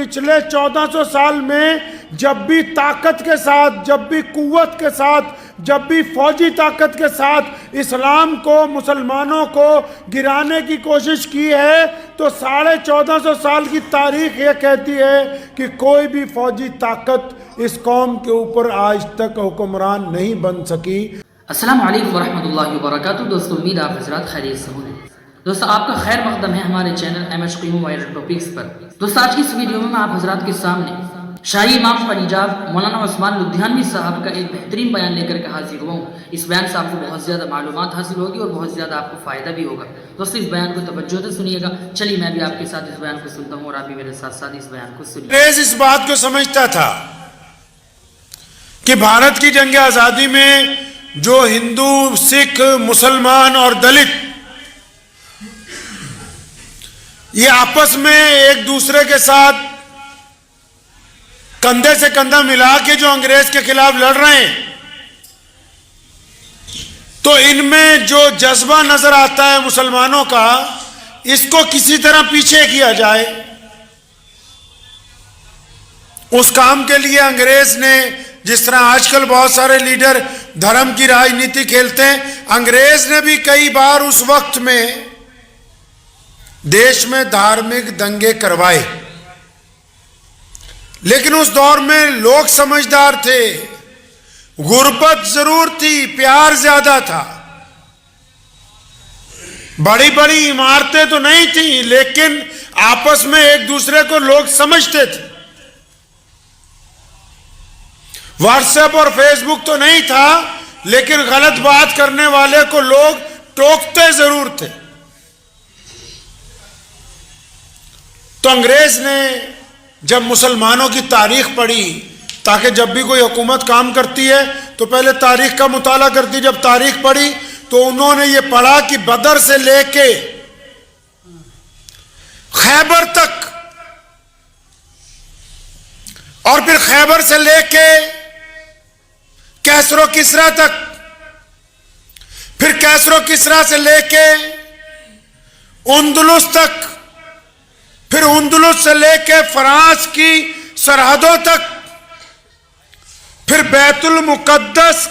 पिछले 1400 साल में जब भी ताकत के साथ, जब भी कुव्वत के साथ, जब भी फौजी ताकत के साथ इस्लाम को, मुसलमानों को गिराने की कोशिश की है, तो 1450 साल की तारीख ये कहती है कि कोई भी फौजी ताकत इस कौम के ऊपर आज तक हुक्मरान नहीं बन सकी। अस्सलाम वालेकुम वरहमतुल्लाहि वबरकातुहू। दोस्तों, उम्मीद आप हजरात खैरियत से होंगे। दोस्तों, आपका खैर मकदम है हमारे चैनल एमएच क़ीम वायरल टॉपिक्स पर। दोस्तों, आज की इस वीडियो में मैं आप हजरात के सामने शाही इमाम पंजाब मौलाना उस्मान लुधियानवी साहब का एक बेहतरीन बयान लेकर के हाजिर हुआ हूँ। इस बयान से आपको बहुत ज़्यादा मालूमात हासिल होगी और बहुत ज़्यादा आपको फ़ायदा भी होगा। दोस्तों, इस बयान को तवज्जो से सुनिएगा। चलिए मैं भी आपके साथ इस बयान को सुनता हूँ और आप भी मेरे साथ साथ इस बयान को सुनिए। अंग्रेज इस बात को समझता था कि भारत की जंग आज़ादी में जो हिंदू, सिख, मुसलमान और दलित ये आपस में एक दूसरे के साथ कंधे से कंधा मिला के जो अंग्रेज के खिलाफ लड़ रहे हैं, तो इनमें जो जज्बा नजर आता है मुसलमानों का, इसको किसी तरह पीछे किया जाए। उस काम के लिए अंग्रेज ने, जिस तरह आजकल बहुत सारे लीडर धर्म की राजनीति खेलते हैं, अंग्रेज ने भी कई बार उस वक्त में देश में धार्मिक दंगे करवाए। लेकिन उस दौर में लोग समझदार थे, गुर्बत जरूर थी, प्यार ज्यादा था। बड़ी बड़ी इमारतें तो नहीं थी, लेकिन आपस में एक दूसरे को लोग समझते थे। व्हाट्सएप और फेसबुक तो नहीं था, लेकिन गलत बात करने वाले को लोग टोकते जरूर थे। तो अंग्रेज ने जब मुसलमानों की तारीख पढ़ी, ताकि जब भी कोई हुकूमत काम करती है तो पहले तारीख का मुताला करती, जब तारीख पढ़ी तो उन्होंने ये पढ़ा कि बदर से लेके खैबर तक और फिर खैबर से लेके कैसरो किसरा तक, फिर कैसरो किसरा से लेके उंदुलुस तक, फिर उंदुलुस से लेके फ्रांस की सरहदों तक, फिर बैतुल मुकद्दस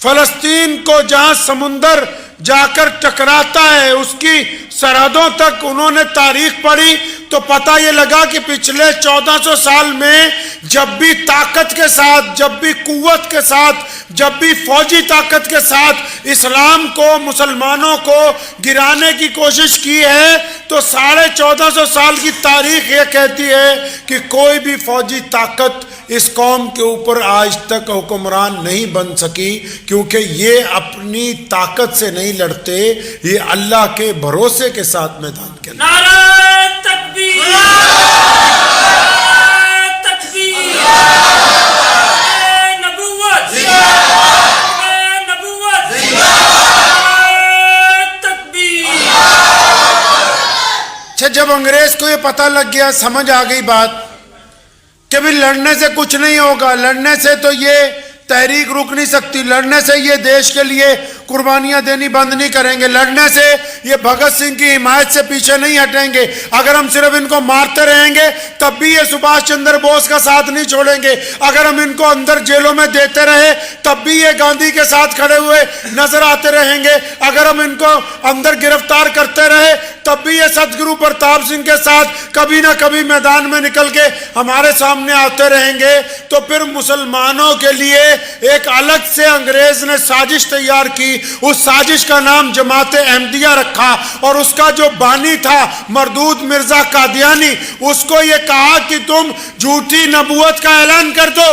फलस्तीन को जहां समुंदर जाकर टकराता है उसकी सरहदों तक उन्होंने तारीख पढ़ी। तो पता ये लगा कि पिछले 1400 साल में जब भी ताकत के साथ, जब भी कुव्वत के साथ, जब भी फौजी ताकत के साथ इस्लाम को, मुसलमानों को गिराने की कोशिश की है, तो 1450 साल की तारीख ये कहती है कि कोई भी फौजी ताकत इस कौम के ऊपर आज तक हुक्मरान नहीं बन सकी, क्योंकि ये अपनी ताकत से नहीं लड़ते, ये अल्लाह के भरोसे के साथ मैदान के अंदर। नारे तकबीर, तकबीर, नबूवत, नबूवत, तकबीर। अच्छा, जब अंग्रेज को ये पता लग गया, समझ आ गई बात कि भी लड़ने से कुछ नहीं होगा, लड़ने से तो ये तहरीक रुक नहीं सकती, लड़ने से ये देश के लिए कुर्बानियां देनी बंद नहीं करेंगे, लड़ने से ये भगत सिंह की हिमायत से पीछे नहीं हटेंगे, अगर हम सिर्फ इनको मारते रहेंगे तब भी ये सुभाष चंद्र बोस का साथ नहीं छोड़ेंगे, अगर हम इनको अंदर जेलों में देते रहे तब भी ये गांधी के साथ खड़े हुए नजर आते रहेंगे, अगर हम इनको अंदर गिरफ्तार करते रहे तब भी ये सतगुरु प्रताप सिंह के साथ कभी ना कभी मैदान में निकल के हमारे सामने आते रहेंगे। तो फिर मुसलमानों के लिए एक अलग से अंग्रेज ने साजिश तैयार की, उस साजिश का नाम जमाते अहमदिया रखा, और उसका जो बानी था मरदूद मिर्जा कादियानी, उसको ये कहा कि तुम झूठी नबूवत का ऐलान कर दो।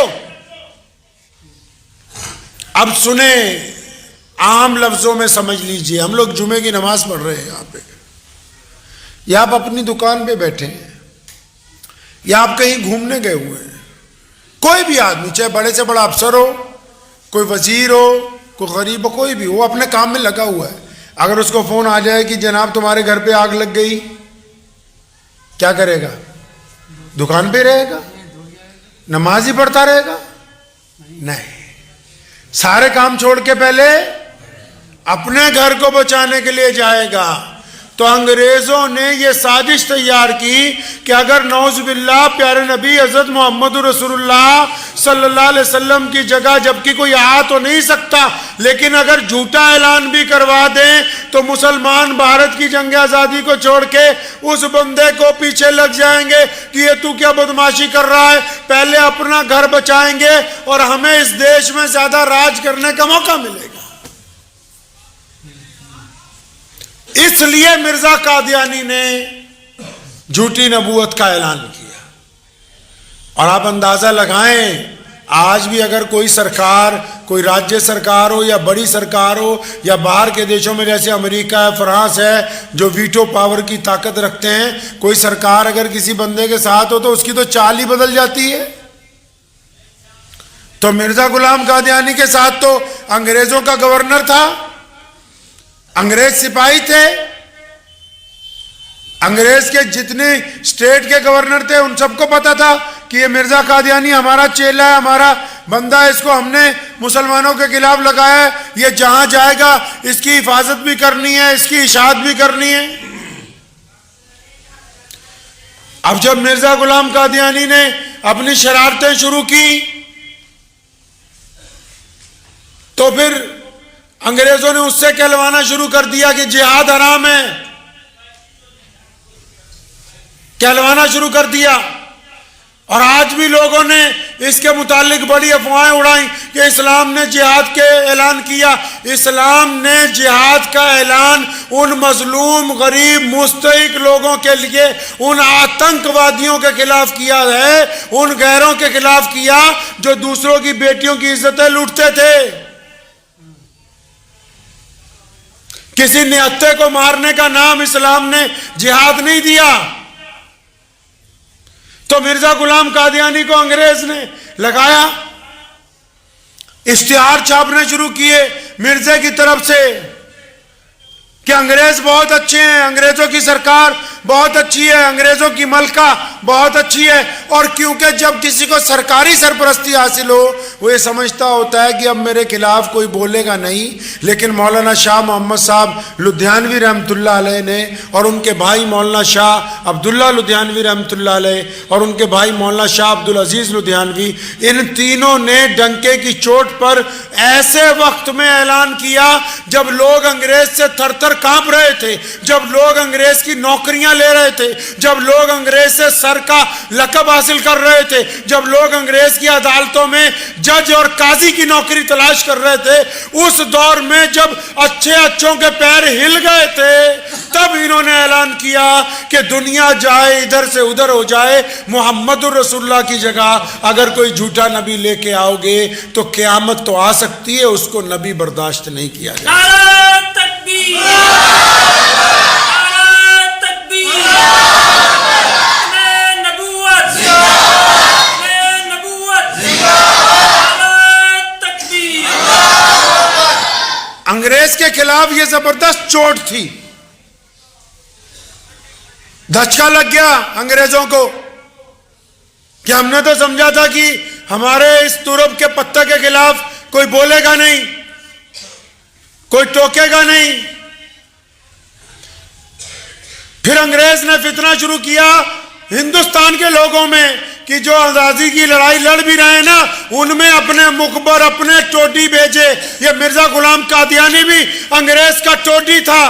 अब सुने, आम लफ्जों में समझ लीजिए, हम लोग जुमे की नमाज पढ़ रहे हैं यहाँ पे, या आप अपनी दुकान पे बैठे हैं, या आप कहीं घूमने गए हुए हैं, कोई भी आदमी, चाहे बड़े से बड़ा अफसर हो, कोई वजीर हो, कोई गरीब हो, कोई भी, वो अपने काम में लगा हुआ है। अगर उसको फोन आ जाए कि जनाब तुम्हारे घर पे आग लग गई, क्या करेगा? दुकान पे रहेगा? नमाज ही पढ़ता रहेगा? नहीं, सारे काम छोड़ के पहले अपने घर को बचाने के लिए जाएगा। तो अंग्रेजों ने ये साजिश तैयार की कि अगर नौजुबिल्लाह प्यारे नबी हजरत मोहम्मद रसूलुल्लाह सल्लल्लाहु अलैहि वसल्लम की जगह जबकि कोई आ तो नहीं सकता, लेकिन अगर झूठा ऐलान भी करवा दें तो मुसलमान भारत की जंग आज़ादी को छोड़ के उस बंदे को पीछे लग जाएंगे कि ये तू क्या बदमाशी कर रहा है, पहले अपना घर बचाएंगे और हमें इस देश में ज्यादा राज करने का मौका मिलेगा। इसलिए मिर्जा कादियानी ने झूठी नबूवत का ऐलान किया। और आप अंदाजा लगाएं, आज भी अगर कोई सरकार, कोई राज्य सरकार हो या बड़ी सरकार हो या बाहर के देशों में जैसे अमेरिका है, फ्रांस है, जो वीटो पावर की ताकत रखते हैं, कोई सरकार अगर किसी बंदे के साथ हो तो उसकी तो चाल ही बदल जाती है। तो मिर्जा गुलाम कादियानी के साथ तो अंग्रेजों का गवर्नर था, अंग्रेज सिपाही थे, अंग्रेज के जितने स्टेट के गवर्नर थे उन सबको पता था कि ये मिर्जा कादियानी हमारा चेला है, हमारा बंदा है, इसको हमने मुसलमानों के खिलाफ लगाया है, ये जहां जाएगा इसकी हिफाजत भी करनी है, इसकी इशाअत भी करनी है। अब जब मिर्जा गुलाम कादियानी ने अपनी शरारतें शुरू की तो फिर अंग्रेजों ने उससे कहलवाना शुरू कर दिया कि जिहाद हराम है, कहलवाना शुरू कर दिया। और आज भी लोगों ने इसके मुतालिक बड़ी अफवाहें उड़ाई कि इस्लाम ने जिहाद के ऐलान किया। इस्लाम ने जिहाद का ऐलान उन मजलूम गरीब मुस्तहिक लोगों के लिए, उन आतंकवादियों के खिलाफ किया है, उन गैरों के खिलाफ किया जो दूसरों की बेटियों की इज्जतें लूटते थे। किसी निहत्थे को मारने का नाम इस्लाम ने जिहाद नहीं दिया। तो मिर्जा गुलाम कादियानी को अंग्रेज ने लगाया, इश्तिहार छापने शुरू किए मिर्जे की तरफ से कि अंग्रेज बहुत अच्छे हैं, अंग्रेजों की सरकार बहुत अच्छी है, अंग्रेजों की मलका बहुत अच्छी है। और क्योंकि जब किसी को सरकारी सरपरस्ती हासिल हो वो ये समझता होता है कि अब मेरे खिलाफ कोई बोलेगा नहीं। लेकिन मौलाना शाह मोहम्मद साहब लुधियानवी रहमतुल्लाह अलैह ने और उनके भाई मौलाना शाह अब्दुल्ला लुधियानवी रहमतुल्लाह अलैह और उनके भाई मौलाना शाह अब्दुल अजीज लुधियानवी, इन तीनों ने डंके की चोट पर ऐसे वक्त में ऐलान किया जब लोग अंग्रेज से थर-थर कांप रहे थे, जब लोग अंग्रेज की नौकरियां ले रहे थे, जब लोग अंग्रेज से सर का लकब हासिल कर रहे थे, जब लोग अंग्रेज की अदालतों में जज और काजी की नौकरी तलाश कर रहे थे, उस दौर में जब अच्छे अच्छों के पैर हिल गए थे, तब इन्होंने ऐलान किया कि दुनिया जाए इधर से उधर हो जाए, मोहम्मद रसूलुल्लाह की जगह अगर कोई झूठा नबी लेके आओगे तो क़यामत तो आ सकती है, उसको नबी बर्दाश्त नहीं किया जाए। नारा तकबीर, नारा तकबीर, मैं नबूवत, मैं नबूवत, नारा तकबीर। अंग्रेज के खिलाफ ये जबरदस्त चोट थी, धचका लग गया अंग्रेजों को कि हमने तो समझा था कि हमारे इस तुरब के पत्ते के खिलाफ कोई बोलेगा नहीं, कोई टोकेगा नहीं। फिर अंग्रेज ने फितना शुरू किया हिंदुस्तान के लोगों में कि जो आजादी की लड़ाई लड़ भी रहे ना, उनमें अपने मुखबर, अपने टोडी भेजे। ये मिर्जा गुलाम कादियानी भी अंग्रेज का टोडी था,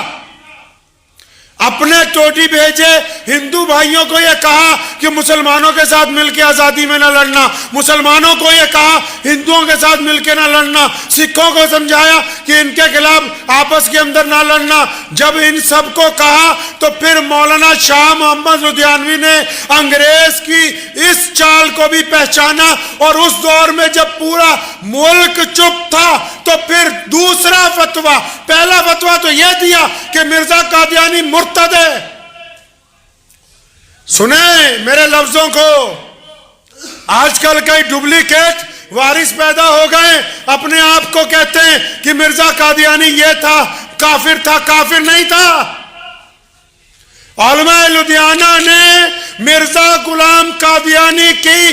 अपने टोडी भेजे। हिंदू भाइयों को यह कहा कि मुसलमानों के साथ मिलकर आजादी में न लड़ना, मुसलमानों को यह कहा हिंदुओं के साथ मिलकर न लड़ना, सिखों को समझाया कि इनके खिलाफ आपस के अंदर ना लड़ना। जब इन सबको कहा तो फिर मौलाना शाह मोहम्मद लुधियानवी ने अंग्रेज की इस चाल को भी पहचाना और उस दौर में जब पूरा मुल्क चुप था तो फिर दूसरा फतवा, पहला फतवा तो यह दिया कि मिर्जा कादियानी मुर्तद है। सुने मेरे लफ्जों को, आजकल कई डुप्लीकेट वारिस पैदा हो गए, अपने आप को कहते हैं कि मिर्जा कादियानी ये था, काफिर था। काफिर नहीं था। उलमा लुधियाना ने मिर्जा गुलाम कादियानी की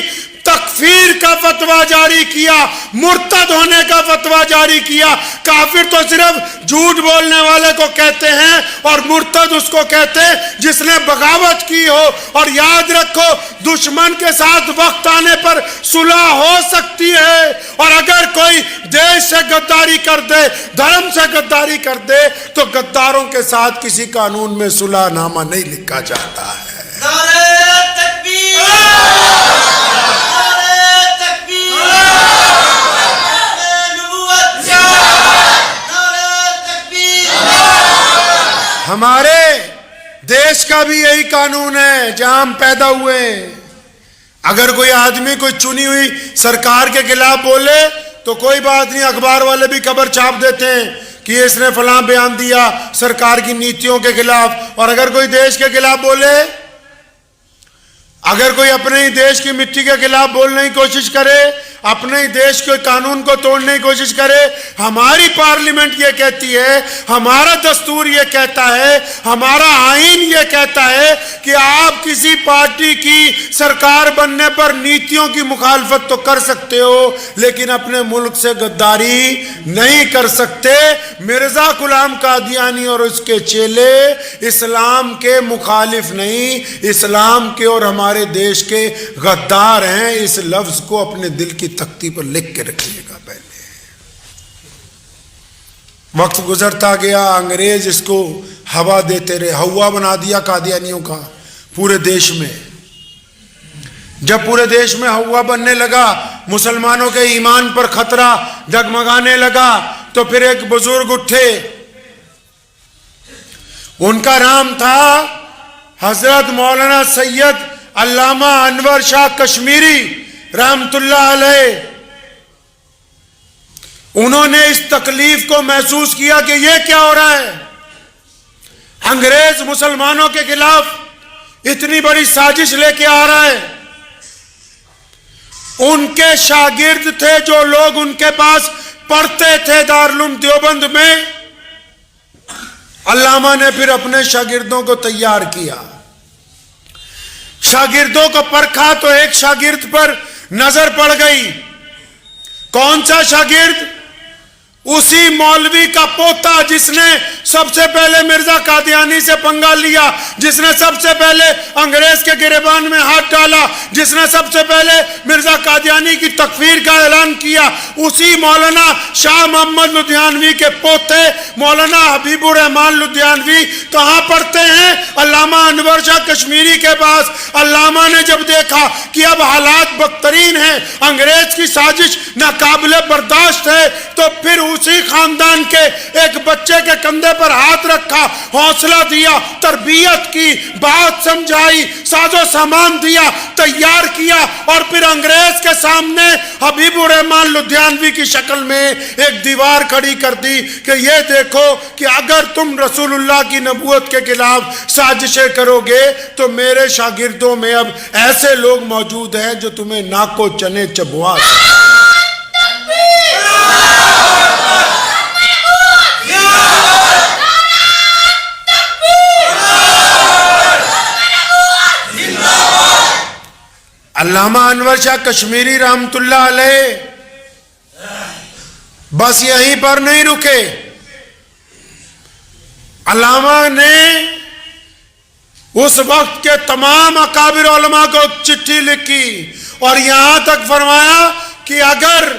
तकफीर का फतवा जारी किया, मुर्तद होने का फतवा जारी किया। काफिर तो सिर्फ झूठ बोलने वाले को कहते हैं और मुर्तद उसको कहते हैं जिसने बगावत की हो। और याद रखो, दुश्मन के साथ वक्त आने पर सुलह हो सकती है, और अगर कोई देश से गद्दारी कर दे, धर्म से गद्दारी कर दे, तो गद्दारों के साथ किसी कानून में सुलहनामा नहीं लिखा जाता है। नारे तकबीर, नारे तकबीर, नारे नबूवत, नारे तकबीर। हमारे देश का भी यही कानून है जहां हम पैदा हुए। अगर कोई आदमी कोई चुनी हुई सरकार के खिलाफ बोले तो कोई बात नहीं, अखबार वाले भी खबर छाप देते हैं कि इसने फलां बयान दिया सरकार की नीतियों के खिलाफ। और अगर कोई देश के खिलाफ बोले, अगर कोई अपने ही देश की मिट्टी के खिलाफ बोलने की कोशिश करे, अपने ही देश के कानून को तोड़ने की कोशिश करे, हमारी पार्लियामेंट ये कहती है, हमारा दस्तूर ये कहता है, हमारा आईन ये कहता है कि आप किसी पार्टी की सरकार बनने पर नीतियों की मुखालफत तो कर सकते हो, लेकिन अपने मुल्क से गद्दारी नहीं कर सकते। मिर्जा गुलाम कादियानी और उसके चेले इस्लाम के मुखालिफ नहीं, इस्लाम के और हमारे देश के गद्दार हैं। इस लफ्ज को अपने दिल की तख्ती पर लिख के रखिएगा। पहले वक्त गुजरता गया, अंग्रेज इसको हवा देते रहे, हवा बना दिया कादियानियों का पूरे देश में। जब पूरे देश में हवा बनने लगा, मुसलमानों के ईमान पर खतरा डगमगाने लगा, तो फिर एक बुजुर्ग उठे, उनका नाम था हजरत मौलाना सैयद अल्लामा अनवर शाह कश्मीरी रहमतुल्लाह अलैह। उन्होंने इस तकलीफ को महसूस किया कि ये क्या हो रहा है। अंग्रेज मुसलमानों के खिलाफ इतनी बड़ी साजिश लेके आ रहा है। उनके शागिर्द थे जो लोग उनके पास पढ़ते थे दारुल देवबंद में। अल्लामा ने फिर अपने शागिर्दों को तैयार किया, शागिर्दों को परखा, तो एक शागिर्द पर नजर पड़ गई। कौन सा शागिर्द? उसी मौलवी का पोता जिसने सबसे पहले मिर्जा कादियानी से पंगा लिया, जिसने सबसे पहले अंग्रेज के गिरेबान में हाथ डाला, जिसने सबसे पहले मिर्जा कादियानी की तकफीर का ऐलान किया। उसी मौलाना शाह मोहम्मद लुधियानवी के पोते मौलाना हबीबुर रहमान लुधियानवी कहाँ पढ़ते हैं? अल्लामा अनवर शाह कश्मीरी के पास। अल्लामा ने जब देखा कि अब हालात बदतरीन हैं, अंग्रेज की साजिश नाकाबिले बर्दाश्त है, तो फिर उसी खानदान के एक बच्चे के कंधे पर हाथ रखा, हौसला दिया, तरबियत की, बात समझाई, साजो सामान दिया, तैयार किया, और फिर अंग्रेज के सामने हबीबुर रहमान लुधियानवी की शक्ल में एक दीवार खड़ी कर दी कि ये देखो कि अगर तुम रसूलुल्लाह की नबूवत के खिलाफ साजिशें करोगे तो मेरे शागिर्दों में अब ऐसे लोग मौजूद हैं जो तुम्हें नाको चने चबवा। अल्लामा अनवर शाह कश्मीरी रहमतुल्लाह अलैह बस यहीं पर नहीं रुके। अल्लामा ने उस वक्त के तमाम अकाबिर उलमा को चिट्ठी लिखी और यहां तक फरमाया कि अगर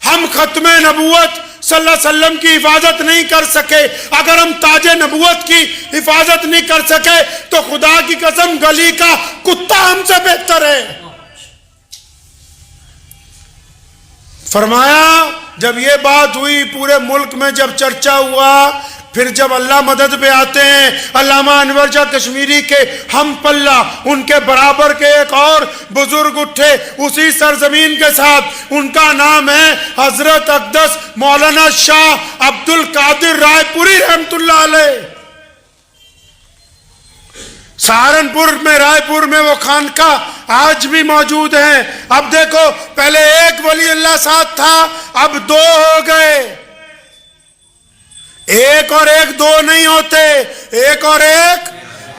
हम खत्मे नबूवत सल्लल्लाहु अलैहि वसल्लम की हिफाजत नहीं कर सके, अगर हम ताजे नबूवत की हिफाजत नहीं कर सके, तो खुदा की कसम गली का कुत्ता हमसे बेहतर है। फरमाया जब ये बात हुई, पूरे मुल्क में जब चर्चा हुआ, फिर जब अल्लाह मदद पे आते हैं, अल्लामा अनवर शाह कश्मीरी के हम पल्ला, उनके बराबर के एक और बुजुर्ग उठे उसी सरजमीन के साथ। उनका नाम है हजरत अक़दस मौलाना शाह अब्दुल कादिर रायपुरी रहमतुल्लाह अलैह। सहारनपुर में, रायपुर में वो खानका आज भी मौजूद है। अब देखो, पहले एक वली अल्लाह साथ था, अब दो हो गए। एक और एक दो नहीं होते, एक और एक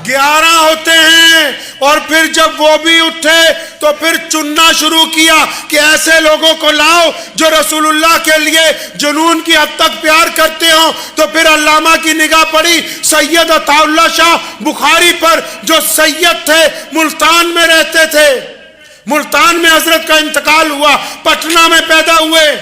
11 होते हैं। और फिर जब वो भी उठे तो फिर चुनना शुरू किया कि ऐसे लोगों को लाओ जो रसूलुल्लाह के लिए जुनून की हद तक प्यार करते हो। तो फिर अल्लामा की निगाह पड़ी सैयद अताउल्लाह शाह बुखारी पर, जो सैयद थे, मुल्तान में रहते थे। मुल्तान में हजरत का इंतकाल हुआ, पटना में पैदा हुए।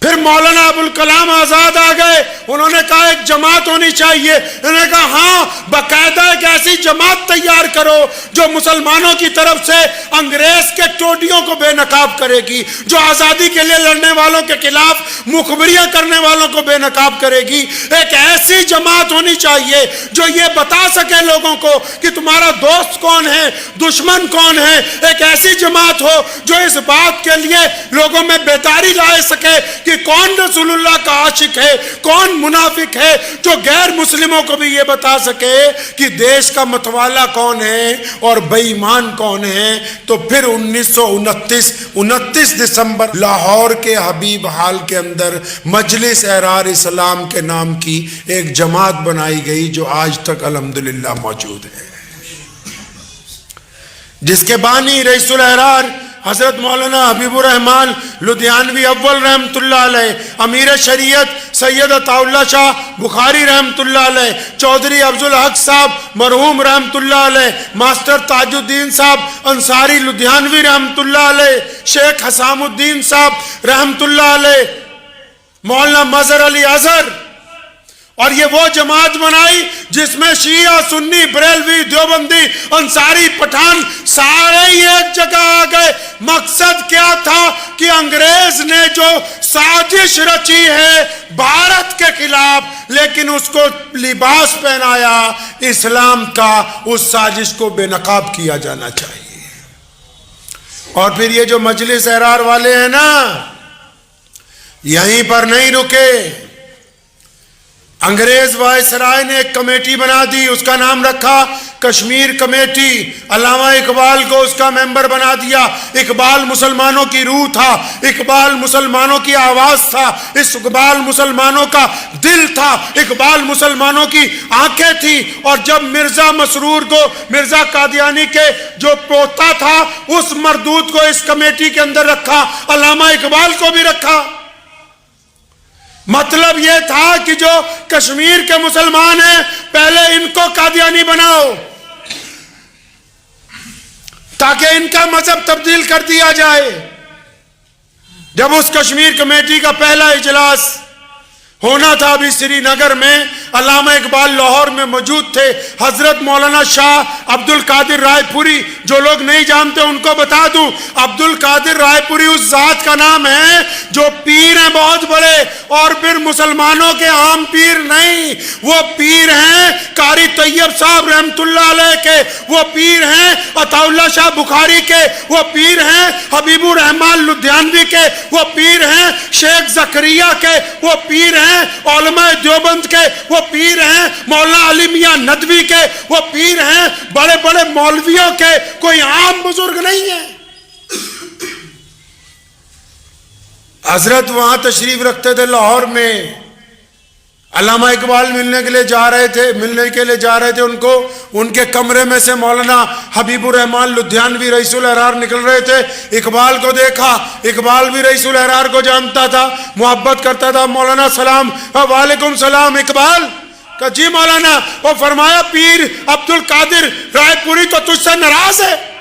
फिर मौलाना अबुल कलाम आजाद आ गए, उन्होंने कहा एक जमात होनी चाहिए। उन्होंने कहा हाँ, बाकायदा एक ऐसी जमात तैयार करो जो मुसलमानों की तरफ से अंग्रेज के टोटियों को बेनकाब करेगी, जो आजादी के लिए लड़ने वालों के खिलाफ मुखबरियां करने वालों को बेनकाब करेगी। एक ऐसी जमात होनी चाहिए जो ये बता सके लोगों को कि तुम्हारा दोस्त कौन है, दुश्मन कौन है। एक ऐसी जमात हो जो इस बात के लिए लोगों में बेदारी ला सके कि कौन रसूलुल्लाह का आशिक है, कौन मुनाफिक है, जो गैर मुस्लिमों को भी ये बता सके कि देश का मतवाला कौन है और बेईमान कौन है। तो फिर 1929 दिसंबर लाहौर के हबीब हाल के अंदर मजलिस एहरार इस्लाम के नाम की एक जमात बनाई गई, जो आज तक अल्हम्दुलिल्लाह मौजूद है, जिसके बानी रईसुल एहरार हजरत मौलाना हबीबुर रहमान लुधियानवी अव्वल रहमतुल्लाह अलैह, अमीर शरीयत सैयद अताउल्लाह शाह बुखारी रहमतुल्लाह अलैह, चौधरी अफजुल हक साहब मरहूम रहमतुल्लाह अलैह, मास्टर ताजुद्दीन साहब अंसारी लुधियानवी रहमतुल्लाह अलैह, शेख हसामुद्दीन साहब रहमतुल्लाह अलैह, मौलाना मजहर अली अजहर। और ये वो जमात बनाई जिसमें शिया, सुन्नी, बरेलवी, देवबंदी, अंसारी, पठान सारे ही एक जगह आ गए। मकसद क्या था कि अंग्रेज ने जो साजिश रची है भारत के खिलाफ, लेकिन उसको लिबास पहनाया इस्लाम का, उस साजिश को बेनकाब किया जाना चाहिए। और फिर ये जो मजलिस एहरार वाले हैं ना, यहीं पर नहीं रुके। अंग्रेज वायसराय ने एक कमेटी बना दी, उसका नाम रखा कश्मीर कमेटी। अल्लामा इकबाल को उसका मेंबर बना दिया। इकबाल मुसलमानों की रूह था, इकबाल मुसलमानों की आवाज था, इकबाल मुसलमानों का दिल था, इकबाल मुसलमानों की आंखें थी। और जब मिर्जा मसरूर को, मिर्जा कादियानी के जो पोता था, उस मरदूद को इस कमेटी के अंदर रखा, अल्लामा इकबाल को भी रखा। मतलब यह था कि जो कश्मीर के मुसलमान हैं, पहले इनको कादियानी बनाओ ताकि इनका मजहब तब्दील कर दिया जाए। जब उस कश्मीर कमेटी का पहला इजलास होना था अभी श्रीनगर में, अल्लामा इकबाल लाहौर में मौजूद थे। हजरत मौलाना शाह अब्दुल कादिर रायपुरी, जो लोग नहीं जानते उनको बता दूं, अब्दुल कादिर रायपुरी उस जात का नाम है जो पीर हैं बहुत बड़े, और फिर मुसलमानों के आम पीर नहीं, वो पीर हैं कारी तैयब साहब रहमतुल्लाह अलैह के, वो पीर हैं अताउल्लाह शाह बुखारी के, वो पीर हैं हबीबुर रहमान लुधियानवी के, वो पीर हैं शेख जकरिया के, वो पीर हैं उलमा देवबंद के, वो पीर हैं मौलाना अली मियां नदवी के, वो पीर हैं बड़े बड़े मौलवियों के, कोई आम बुजुर्ग नहीं है। हजरत वहां तशरीफ रखते थे लाहौर में। अल्लामा इकबाल मिलने के लिए जा रहे थे उनको, उनके कमरे में से मौलाना हबीबुर रहमान लुधियानवी रईसुल एहरार निकल रहे थे। इकबाल को देखा, इकबाल भी रईसुल एहरार को जानता था, मोहब्बत करता था। मौलाना सलाम, वालेकुम सलाम। इकबाल का जी मौलाना। वो फरमाया पीर अब्दुल कादिर रायपुरी तो तुझसे नाराज है।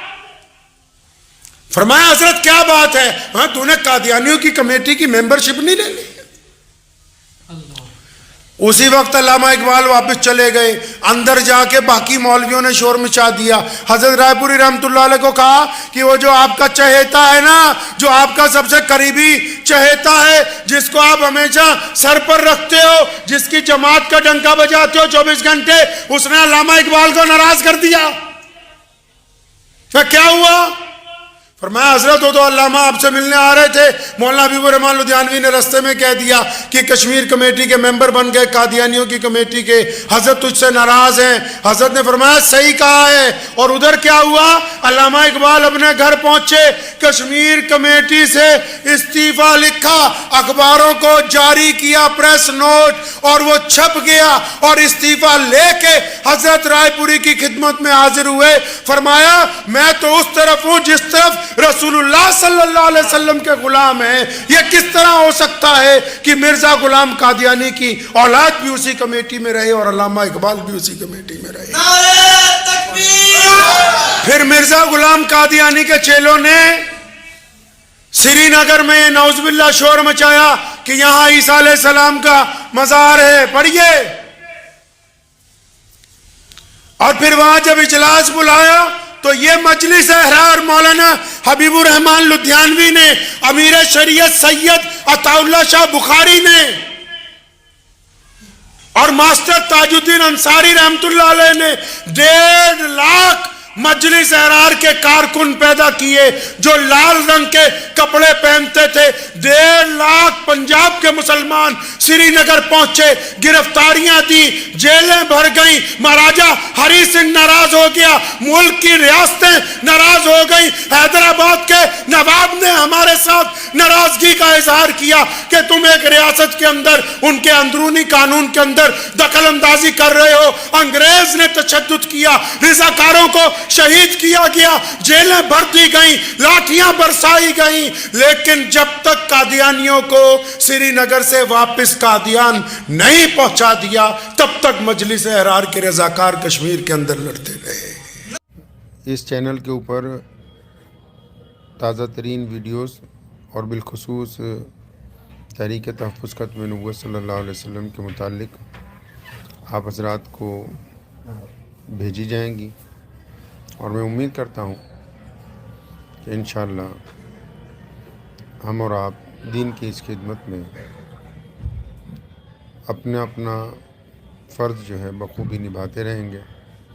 फरमाया हजरत क्या बात है? हाँ, तूने कादियानियों की कमेटी की मेंबरशिप नहीं ले ली। उसी वक्त अल्लामा इकबाल वापस चले गए। अंदर जाके बाकी मौलवियों ने शोर मचा दिया। हजरत रायपुरी रहमतुल्लाह अलैह को कहा कि वो जो आपका चहेता है ना, जो आपका सबसे करीबी चहेता है, जिसको आप हमेशा सर पर रखते हो, जिसकी जमात का डंका बजाते हो 24 घंटे, उसने अल्लामा इकबाल को नाराज कर दिया। फिर क्या हुआ? फरमाया हजरत हो तो अल्लामा आपसे मिलने आ रहे थे, मौलाना हबीबुर रहमान लुधियानवी ने रास्ते में कह दिया कि कश्मीर कमेटी के मेंबर बन गए, कादियानियों की कमेटी के, हजरत तुझसे नाराज हैं। हजरत ने फरमाया सही कहा है। और उधर क्या हुआ, अल्लामा इकबाल अपने घर पहुंचे, कश्मीर कमेटी से इस्तीफा लिखा, अखबारों को जारी किया प्रेस नोट, और वो छप गया और इस्तीफा लेके हजरत रायपुरी की खिदमत में हाजिर हुए। फरमाया मैं तो उस तरफ हूं जिस तरफ रसूलुल्लाह सल्लल्लाहु अलैहि वसल्लम के गुलाम हैं। यह किस तरह हो सकता है कि मिर्जा गुलाम कादियानी की औलाद भी उसी कमेटी में रहे और अल्लामा इकबाल भी उसी कमेटी में रहे। नारे तकबीर। फिर मिर्जा गुलाम कादियानी के चेलों ने श्रीनगर में नौजुबिल्ला शोर मचाया कि यहां ईसा अलैहिस्सलाम का मजार है, पढ़िए। और फिर वहां जब इजलास बुलाया तो ये मजलिस अहरार मौलाना हबीबुर रहमान लुधियानवी ने, अमीर शरीयत सैयद अताउल्लाह शाह बुखारी ने और मास्टर ताजुद्दीन अंसारी रहमतुल्लाह अलैह ने 1.5 लाख मजलिस अहरार के कारकुन पैदा किए जो लाल रंग के कपड़े पहनते थे। 1.5 लाख पंजाब के मुसलमान श्रीनगर पहुंचे, गिरफ्तारियां दी, जेलें भर गई। महाराजा हरी सिंह नाराज हो गया, मुल्क की रियासतें नाराज हो गई। हैदराबाद के नवाब ने हमारे साथ नाराजगी का इजहार किया कि तुम एक रियासत के अंदर उनके अंदरूनी कानून के अंदर दखल अंदाजी कर रहे हो। अंग्रेज ने तशद्दुद किया, रज़ाकारों को शहीद किया गया, जेलें भर दी गई, लाठियां बरसाई गई। लेकिन जब तक कादियानियों को श्रीनगर से वापस कादियान नहीं पहुंचा दिया तब तक मजलिस अहरार के रज़ाकार कश्मीर के अंदर लड़ते रहे। इस चैनल के ऊपर ताज़ा तरीन वीडियोस और बिलखुसूस तहरीक तहफ़्फ़ुज़ ख़त्म नबुव्वत सल्लल्लाहु अलैहि वसल्लम के मुतालिक आप हज़रात को भेजी जाएंगी और मैं उम्मीद करता हूँ कि इंशाअल्लाह हम और आप दीन की इस खिदमत में अपना फ़र्ज़ जो है बखूबी निभाते रहेंगे।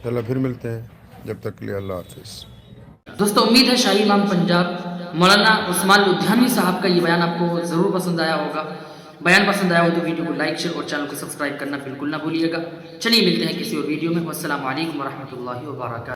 चलो फिर मिलते हैं, जब तक के लिए अल्लाह हाफ़िज़। दोस्तों उम्मीद है शाही इमाम पंजाब मौलाना उस्मान लुधियानवी साहब का ये बयान आपको ज़रूर पसंद आया होगा। बयान पसंद आया हो तो वीडियो को लाइक शेयर और चैनल को सब्सक्राइब करना बिल्कुल ना भूलिएगा। चलिए मिलते हैं किसी और वीडियो में। वस्सलामु अलैकुम वरहमतुल्लाहि वबरकातुहू।